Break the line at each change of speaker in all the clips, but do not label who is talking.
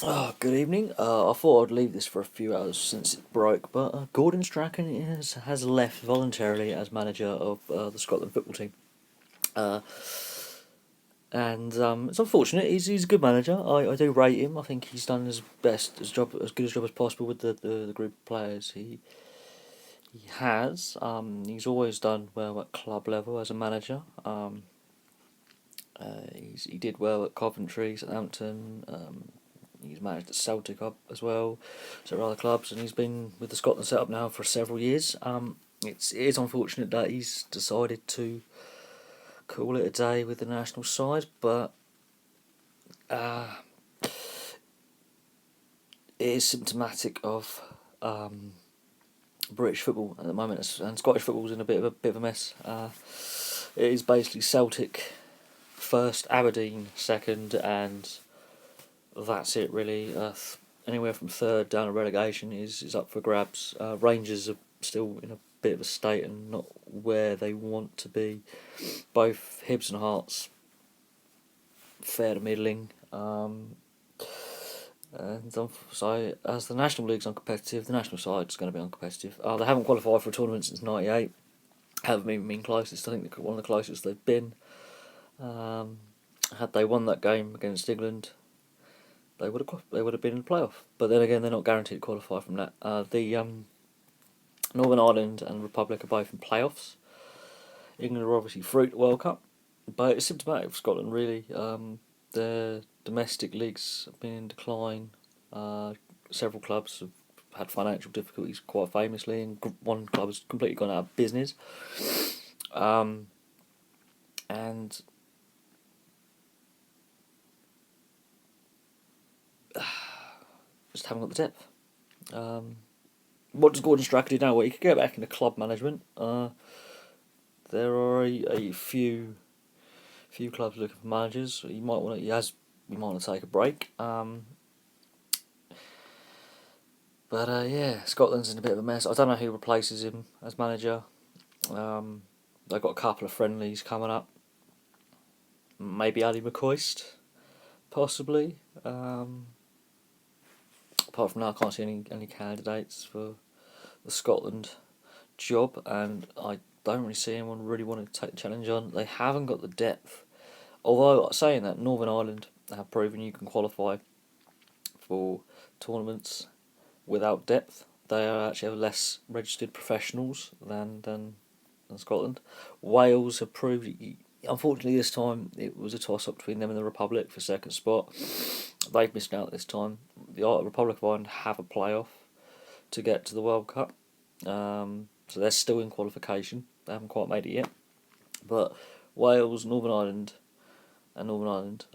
Oh, good evening. I thought I'd leave this for a few hours since it broke, but Gordon Strachan has left voluntarily as manager of the Scotland football team. Uh, and it's unfortunate. He's a good manager. I do rate him. I think he's done his best, as good a job as possible with the group of players he has. He's always done well at club level as a manager. He did well at Coventry, Southampton. He's managed at Celtic up as well, so other clubs, and he's been with the Scotland setup now for several years. It is unfortunate that he's decided to call it a day with the national side, but uh, it is symptomatic of British football at the moment, and Scottish football's in a bit of a mess. It is basically Celtic first, Aberdeen second, and that's it really. Anywhere from third down to relegation is up for grabs. Rangers are still in a bit of a state and not where they want to be. Both Hibs and Hearts fair to middling. So as the National League's uncompetitive, the national side's going to be uncompetitive. They haven't qualified for a tournament since '98. Haven't even been closest. I think one of the closest they've been. Um, had they won that game against England, they would have been in the playoff. But then again, they're not guaranteed to qualify from that. The Northern Ireland and Republic are both in playoffs. England are obviously through the World Cup, but it's symptomatic of Scotland really. Their domestic leagues have been in decline. Several clubs have had financial difficulties quite famously, and one club has completely gone out of business. Um, and just haven't got the depth. What does Gordon Strachan do now? Well, he could go back into club management. There are a few clubs looking for managers. He might want to. He might want to take a break. But yeah, Scotland's in a bit of a mess. I don't know who replaces him as manager. Um, they've got a couple of friendlies coming up. Maybe Ali McCoist, possibly. Apart from that, I can't see any candidates for the Scotland job, and I don't really see anyone really wanting to take the challenge on. They haven't got the depth. Although, saying that, Northern Ireland have proven you can qualify for tournaments without depth. They actually have less registered professionals than Scotland. Wales have proved. Unfortunately, this time it was a toss up between them and the Republic for second spot. They've missed out this time. The Republic of Ireland have a playoff to get to the World Cup, so they're still in qualification. They haven't quite made it yet. But Wales, Northern Ireland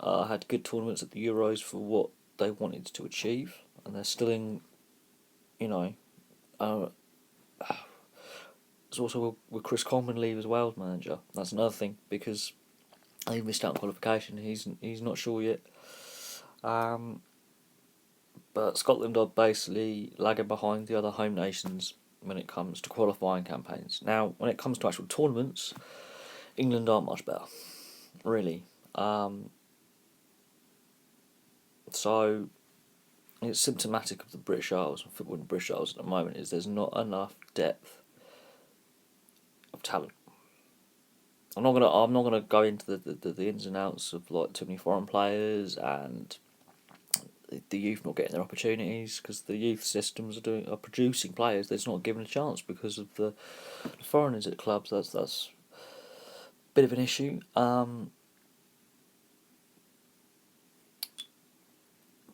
had good tournaments at the Euros for what they wanted to achieve, and they're still in. You know, it's also with Chris Coleman leave as Wales manager. That's another thing because he missed out on qualification. He's not sure yet. But Scotland are basically lagging behind the other home nations when it comes to qualifying campaigns. Now, when it comes to actual tournaments, England aren't much better, really. So it's symptomatic of the British Isles and football in the British Isles at the moment is there's not enough depth of talent. I'm not gonna go into the ins and outs of like too many foreign players and the youth not getting their opportunities because the youth systems are producing players that's not given a chance because of the foreigners at clubs. That's a bit of an issue. But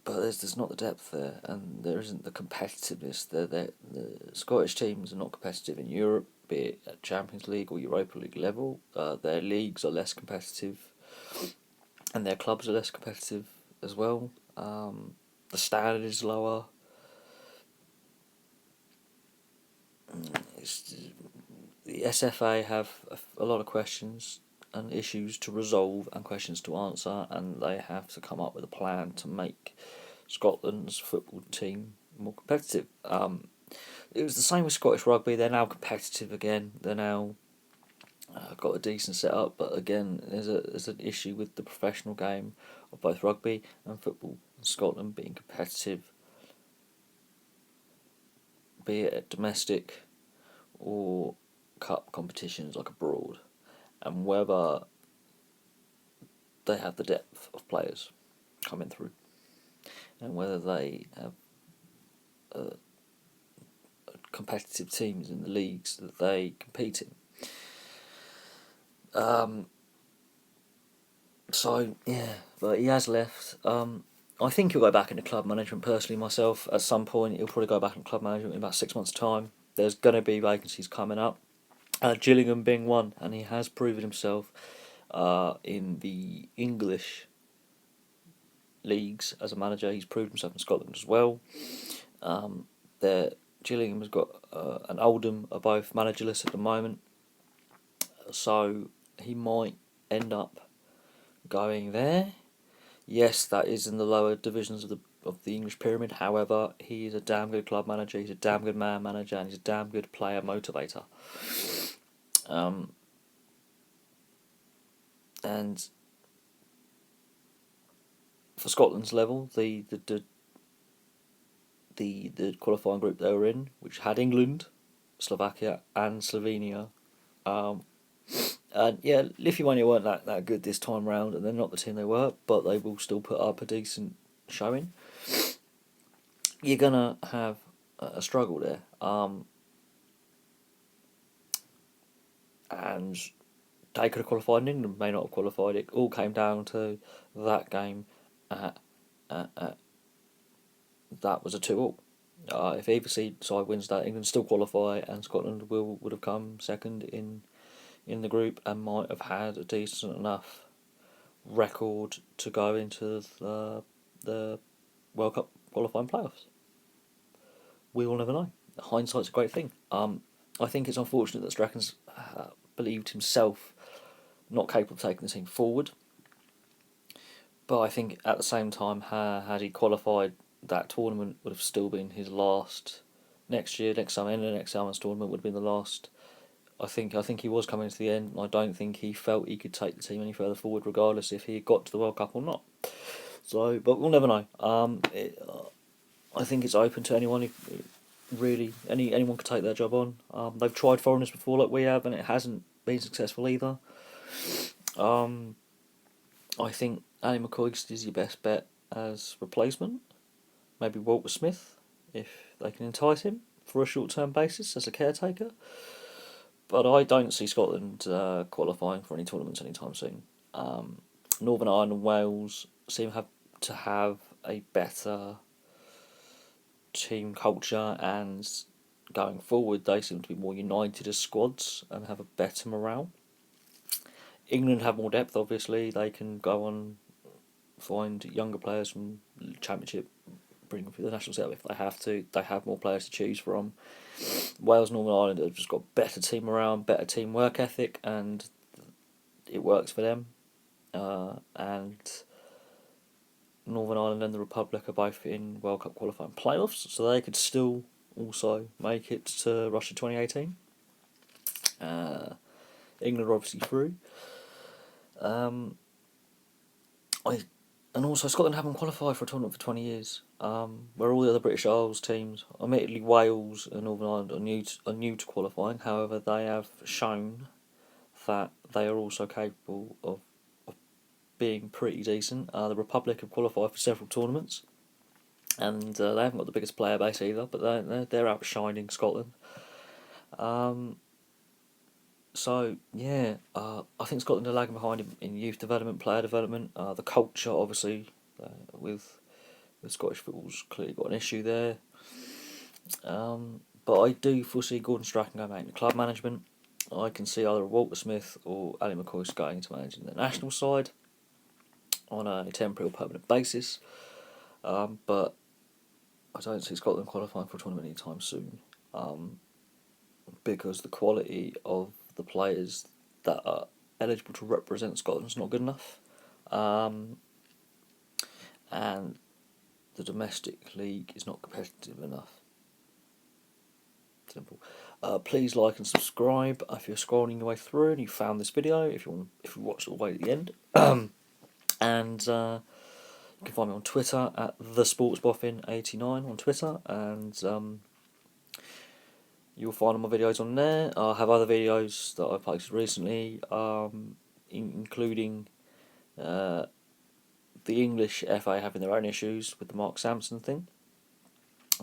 there's not the depth there, and there isn't the competitiveness. The Scottish teams are not competitive in Europe, be it at Champions League or Europa League level. Their leagues are less competitive, and their clubs are less competitive as well. The standard is lower. The SFA have a lot of questions and issues to resolve and questions to answer, and they have to come up with a plan to make Scotland's football team more competitive. It was the same with Scottish rugby. They're now competitive again. They're now got a decent setup, but again, there's an issue with the professional game of both rugby and football. Scotland being competitive, be it at domestic or cup competitions like abroad, and whether they have the depth of players coming through, and whether they have competitive teams in the leagues that they compete in. So yeah, but he has left. I think he'll go back into club management. Personally, myself, at some point, he'll probably go back into club management in about 6 months' time. There's going to be vacancies coming up. Gillingham being one, and he has proven himself in the English leagues as a manager. He's proved himself in Scotland as well. Gillingham has got and Oldham are both managerless at the moment, so he might end up going there. Yes, that is in the lower divisions of the English pyramid. However, he is a damn good club manager. He's a damn good man manager, and he's a damn good player motivator. And for Scotland's level, the qualifying group they were in, which had England, Slovakia, and Slovenia. And yeah, Lithuania weren't that good this time round, and they're not the team they were, but they will still put up a decent showing. You're gonna have a struggle there, and they could have qualified, and England may not have qualified. It all came down to that game. That was a 2-2. If either side wins that, England still qualify, and Scotland would have come second in the group and might have had a decent enough record to go into the World Cup qualifying playoffs. We will never know. Hindsight's a great thing. I think it's unfortunate that Strachan's believed himself not capable of taking the team forward. But I think at the same time, had he qualified, that tournament would have still been his last. Next summer's tournament would have been the last. I think he was coming to the end. I don't think he felt he could take the team any further forward, regardless if he got to the World Cup or not. So, but we'll never know. I think it's open to anyone. Really, anyone could take their job on. They've tried foreigners before, like we have, and it hasn't been successful either. I think Ali McCoist is your best bet as replacement. Maybe Walter Smith, if they can entice him for a short-term basis as a caretaker. But I don't see Scotland qualifying for any tournaments anytime soon. Northern Ireland and Wales seem to have a better team culture, and going forward they seem to be more united as squads and have a better morale. England have more depth, obviously. They can go on, find younger players from the Championship, bring them through the national setup if they have to. They have more players to choose from. Wales, Northern Ireland have just got better team morale, better team work ethic, and it works for them. And Northern Ireland and the Republic are both in World Cup qualifying playoffs, so they could still also make it to Russia 2018. England are obviously through. And also Scotland haven't qualified for a tournament for 20 years. Where all the other British Isles teams, admittedly Wales and Northern Ireland are new to qualifying. However, they have shown that they are also capable of being pretty decent. The Republic have qualified for several tournaments, and they haven't got the biggest player base either, but they're outshining Scotland. So yeah, I think Scotland are lagging behind in youth development, player development. The culture, obviously, with Scottish football's clearly got an issue there. But I do foresee Gordon Strachan going back into club management. I can see either Walter Smith or Ali McCoist going to managing the national side on a temporary or permanent basis. But I don't see Scotland qualifying for a tournament anytime soon. Because the quality of the players that are eligible to represent Scotland is not good enough. And the domestic league is not competitive enough. Simple. Please like and subscribe if you're scrolling your way through and you found this video. If you watched all the way to the end, and You can find me on Twitter at thesportsboffin89 on Twitter, and you'll find all my videos on there. I have other videos that I've posted recently, including the English FA having their own issues with the Mark Sampson thing.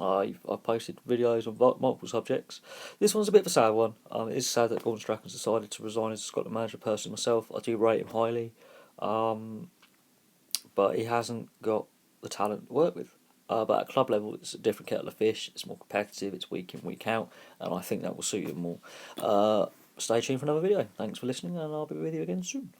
I've posted videos on multiple subjects. This one's a bit of a sad one. It is sad that Gordon Strachan's decided to resign as a Scotland manager. Personally, myself, I do rate him highly, but he hasn't got the talent to work with. But at club level, it's a different kettle of fish. It's more competitive. It's week in, week out, and I think that will suit him more. Stay tuned for another video. Thanks for listening, and I'll be with you again soon.